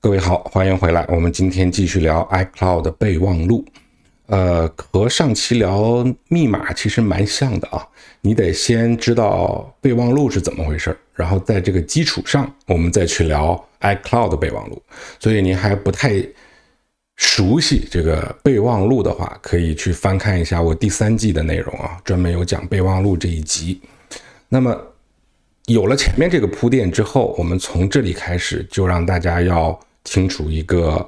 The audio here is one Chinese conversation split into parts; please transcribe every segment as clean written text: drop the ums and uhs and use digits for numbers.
各位好，欢迎回来。我们今天继续聊 iCloud 备忘录。和上期聊密码其实蛮像的啊。你得先知道备忘录是怎么回事，然后在这个基础上，我们再去聊 iCloud 备忘录。所以你还不太熟悉这个备忘录的话，可以去翻看一下我第3季的内容啊，专门有讲备忘录这一集。那么有了前面这个铺垫之后，我们从这里开始就让大家要清楚一个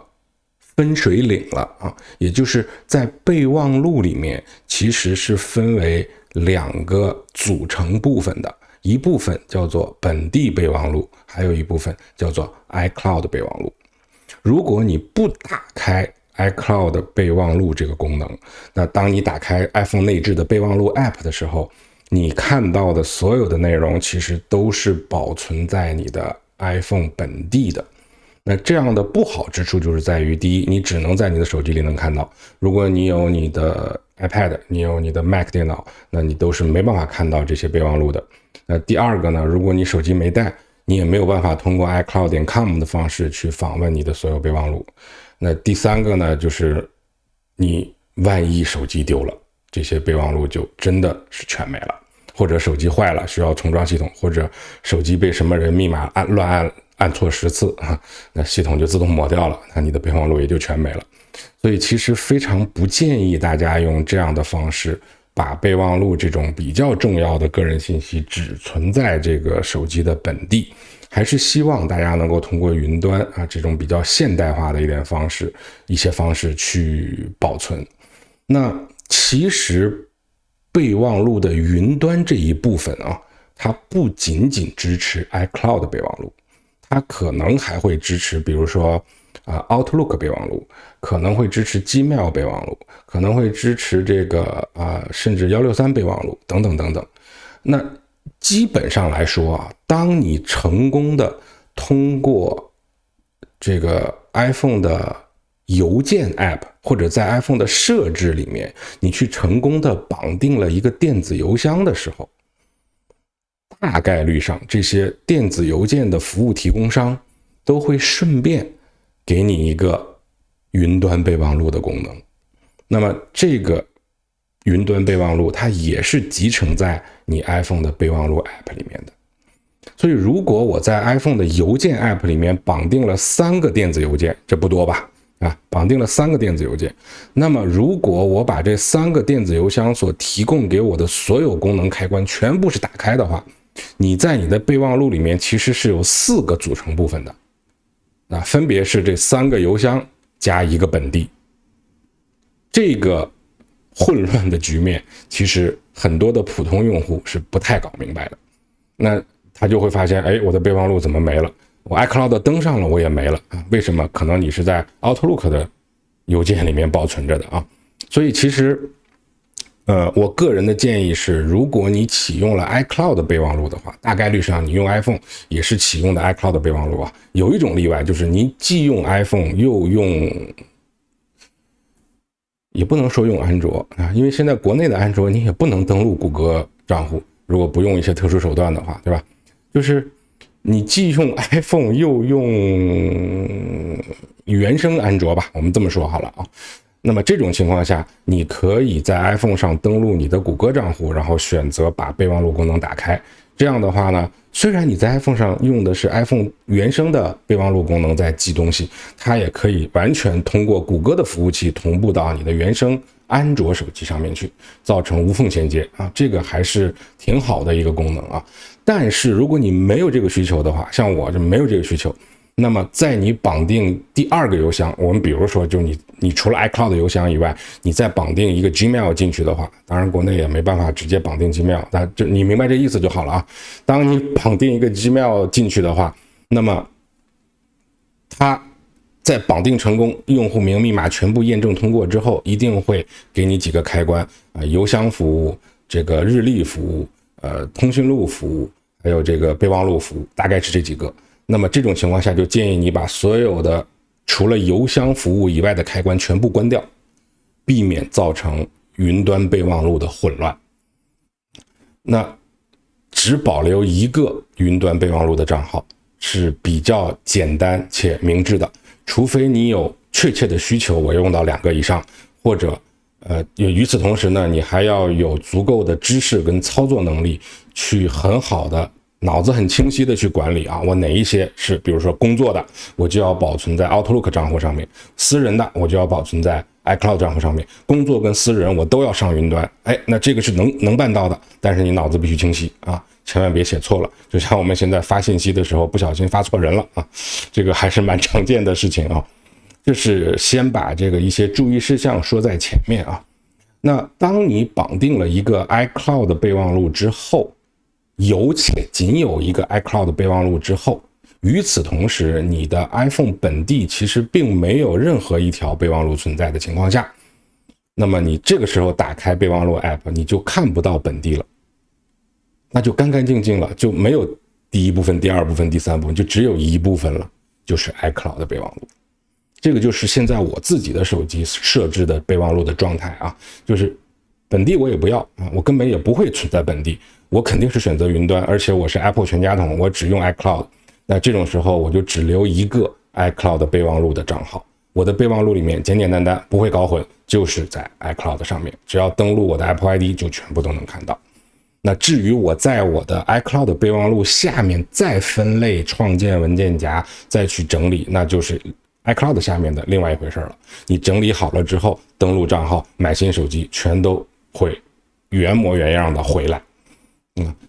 分水岭了啊，也就是在备忘录里面其实是分为2个组成部分的，一部分叫做本地备忘录，还有一部分叫做 iCloud 备忘录。如果你不打开 iCloud 备忘录这个功能，那当你打开 iPhone 内置的备忘录 App 的时候，你看到的所有的内容其实都是保存在你的 iPhone 本地的。那这样的不好之处就是在于，第一，你只能在你的手机里能看到，如果你有你的 iPad， 你有你的 Mac 电脑，那你都是没办法看到这些备忘录的。那第二个呢，如果你手机没带，你也没有办法通过 iCloud.com 的方式去访问你的所有备忘录。那第3个呢，就是你万一手机丢了，这些备忘录就真的是全没了，或者手机坏了需要重装系统，或者手机被什么人密码乱按错10次，那系统就自动抹掉了，那你的备忘录也就全没了。所以其实非常不建议大家用这样的方式把备忘录这种比较重要的个人信息只存在这个手机的本地，还是希望大家能够通过云端啊这种比较现代化的一些方式去保存。那其实备忘录的云端这一部分啊，它不仅仅支持 iCloud 备忘录，它可能还会支持比如说Outlook 备忘录，可能会支持 Gmail 备忘录，可能会支持这个甚至163备忘录等等等等。那基本上来说啊，当你成功的通过这个 iPhone 的邮件 App 或者在 iPhone 的设置里面，你去成功的绑定了一个电子邮箱的时候，大概率上这些电子邮件的服务提供商都会顺便给你一个云端备忘录的功能。那么这个云端备忘录它也是集成在你 iPhone 的备忘录 App 里面的。所以如果我在 iPhone 的邮件 App 里面绑定了3个电子邮件，这不多吧？绑定了3个电子邮件，那么如果我把这3个电子邮箱所提供给我的所有功能开关全部是打开的话，你在你的备忘录里面其实是有4个组成部分的，分别是这3个邮箱加1个本地。这个混乱的局面其实很多的普通用户是不太搞明白的，那他就会发现，我的备忘录怎么没了？我 iCloud 登上了我也没了，为什么？可能你是在 Outlook 的邮件里面保存着的啊。所以其实我个人的建议是，如果你启用了 iCloud 备忘录的话，大概率上你用 iPhone 也是启用的 iCloud 备忘录啊。有一种例外，就是你既用 iPhone 又用，也不能说用安卓啊，因为现在国内的安卓你也不能登录谷歌账户，如果不用一些特殊手段的话，对吧？就是你既用 iPhone 又用原生安卓吧，我们这么说好了啊。那么这种情况下，你可以在 iPhone 上登录你的谷歌账户，然后选择把备忘录功能打开。这样的话呢，虽然你在 iPhone 上用的是 iPhone 原生的备忘录功能在记东西，它也可以完全通过谷歌的服务器同步到你的原生安卓手机上面去，造成无缝衔接啊，这个还是挺好的一个功能啊。但是如果你没有这个需求的话，像我就没有这个需求，那么在你绑定第2个邮箱，我们比如说就你除了 iCloud 邮箱以外，你再绑定一个 Gmail 进去的话，当然国内也没办法直接绑定 Gmail， 但就你明白这意思就好了啊。当你绑定一个 Gmail 进去的话，那么它在绑定成功，用户名密码全部验证通过之后，一定会给你几个开关邮箱服务、这个日历服务、通讯录服务，还有这个备忘录服务，大概是这几个。那么这种情况下，就建议你把所有的除了邮箱服务以外的开关全部关掉，避免造成云端备忘录的混乱。那只保留一个云端备忘录的账号是比较简单且明智的。除非你有确切的需求，我用到2个以上，或者与此同时呢，你还要有足够的知识跟操作能力，去很好的脑子很清晰的去管理啊，我哪一些是比如说工作的，我就要保存在 Outlook 账户上面，私人的我就要保存在 iCloud 账户上面，工作跟私人我都要上云端。那这个是能办到的，但是你脑子必须清晰啊，千万别写错了。就像我们现在发信息的时候不小心发错人了啊，这个还是蛮常见的事情啊。就是先把这个一些注意事项说在前面啊。那当你绑定了一个 iCloud 备忘录之后，仅有一个 iCloud 备忘录之后，与此同时，你的 iPhone 本地其实并没有任何一条备忘录存在的情况下，那么你这个时候打开备忘录 App， 你就看不到本地了，那就干干净净了，就没有第一部分、第二部分、第三部分，就只有一部分了，就是 iCloud 的备忘录。这个就是现在我自己的手机设置的备忘录的状态啊，就是本地我也不要啊，我根本也不会存在本地，我肯定是选择云端，而且我是 Apple 全家桶，我只用 iCloud。那这种时候我就只留一个 iCloud 备忘录的账号，我的备忘录里面简简单单，不会搞混，就是在 iCloud 上面，只要登录我的 Apple ID 就全部都能看到。那至于我在我的 iCloud 备忘录下面再分类创建文件夹，再去整理，那就是iCloud 下面的另外一回事了。你整理好了之后，登录账号、买新手机，全都会原模原样的回来。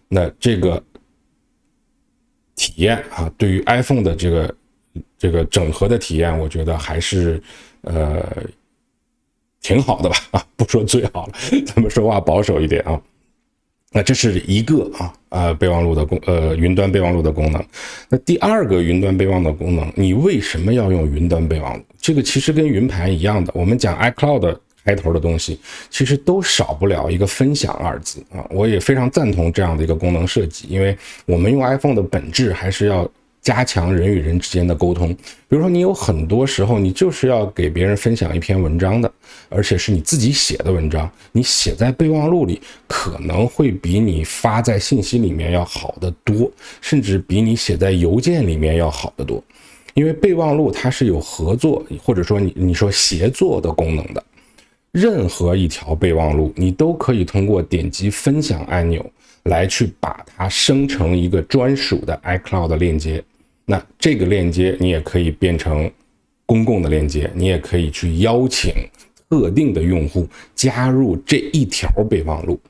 那这个体验啊，对于 iPhone 的这个整合的体验，我觉得还是挺好的吧啊，不说最好了，咱们说话保守一点啊。那这是一个备忘录的云端备忘录的功能。那第二个云端备忘的功能，你为什么要用云端备忘录？这个其实跟云盘一样的，我们讲 iCloud 开头的东西，其实都少不了一个分享2字啊。我也非常赞同这样的一个功能设计，因为我们用 iPhone 的本质还是要加强人与人之间的沟通。比如说你有很多时候你就是要给别人分享一篇文章的，而且是你自己写的文章，你写在备忘录里可能会比你发在信息里面要好得多，甚至比你写在邮件里面要好得多。因为备忘录它是有合作或者说你说协作的功能的，任何一条备忘录你都可以通过点击分享按钮来去把它生成一个专属的 iCloud 链接。那这个链接你也可以变成公共的链接，你也可以去邀请特定的用户加入这一条备忘录。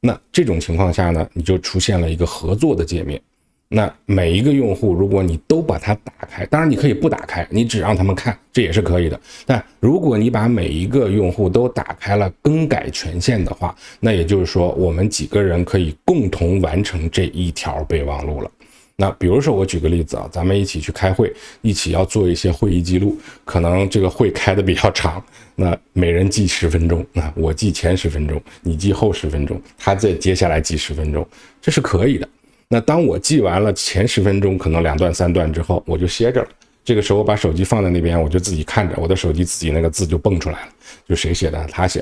那这种情况下呢，你就出现了一个合作的界面。那每一个用户如果你都把它打开，当然你可以不打开，你只让他们看，这也是可以的。但如果你把每一个用户都打开了更改权限的话，那也就是说我们几个人可以共同完成这一条备忘录了。那比如说我举个例子啊，咱们一起去开会，一起要做一些会议记录，可能这个会开的比较长，那每人记10分钟，那我记前10分钟，你记后10分钟，他再接下来记10分钟，这是可以的。那当我记完了前10分钟，可能2段3段之后，我就歇着了。这个时候我把手机放在那边，我就自己看着，我的手机自己那个字就蹦出来了，就谁写的，他写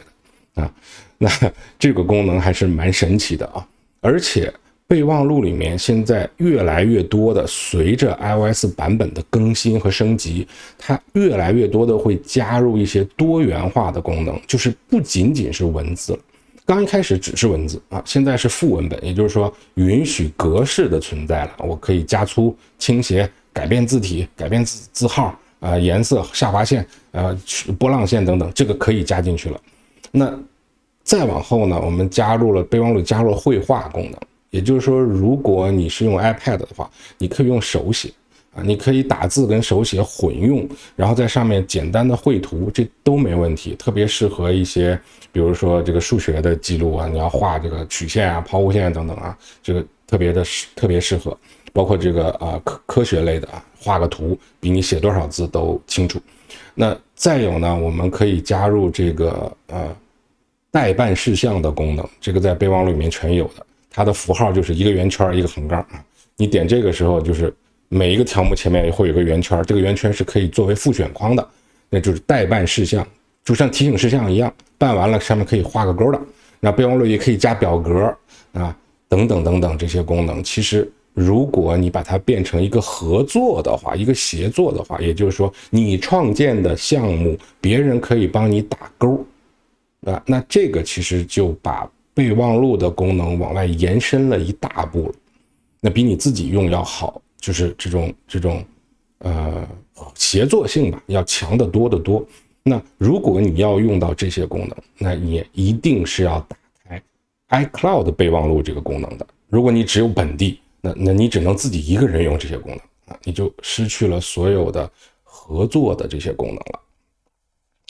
的啊。那这个功能还是蛮神奇的啊，而且备忘录里面现在越来越多的，随着 iOS 版本的更新和升级，它越来越多的会加入一些多元化的功能，就是不仅仅是文字了。刚一开始只是文字啊，现在是副文本，也就是说允许格式的存在了，我可以加粗、倾斜、改变字体、改变字号颜色、下划线波浪线等等，这个可以加进去了。那再往后呢，我们备忘录加入了绘画功能。也就是说，如果你是用 iPad 的话，你可以用手写你可以打字跟手写混用，然后在上面简单的绘图，这都没问题，特别适合一些比如说这个数学的记录你要画这个曲线抛物线等等这个特别适合，包括这个科学类的画个图比你写多少字都清楚。那再有呢，我们可以加入这个待办事项的功能，这个在备忘录里面全有的。它的符号就是一个圆圈一个横杠你点这个时候就是每一个条目前面会有个圆圈，这个圆圈是可以作为复选框的，那就是待办事项，就像提醒事项一样，办完了上面可以画个勾的。那备忘录也可以加表格等等等等，这些功能其实如果你把它变成一个合作的话，一个协作的话，也就是说你创建的项目别人可以帮你打勾啊，那这个其实就把备忘录的功能往外延伸了一大步了，那比你自己用要好，就是这种协作性吧，要强得多得多。那如果你要用到这些功能，那你一定是要打开 iCloud 备忘录这个功能的。如果你只有本地，那你只能自己一个人用这些功能啊，你就失去了所有的合作的这些功能了。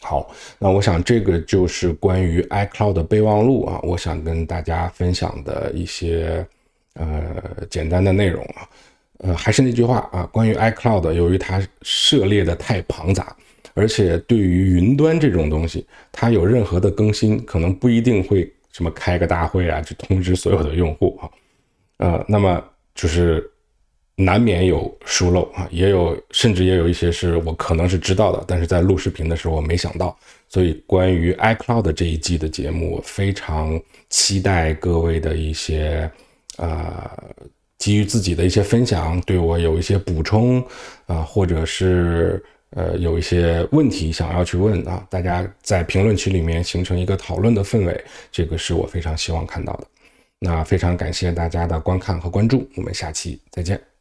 好，那我想这个就是关于 iCloud 备忘录啊，我想跟大家分享的一些简单的内容啊。还是那句话啊，关于 iCloud， 由于它涉猎的太庞杂，而且对于云端这种东西，它有任何的更新，可能不一定会什么开个大会啊，去通知所有的用户啊。那么就是难免有疏漏啊，甚至也有一些是我可能是知道的，但是在录视频的时候我没想到。所以关于 iCloud 这一季的节目，我非常期待各位的一些基于自己的一些分享，对我有一些补充或者是有一些问题想要去问啊，大家在评论区里面形成一个讨论的氛围，这个是我非常希望看到的。那非常感谢大家的观看和关注，我们下期再见。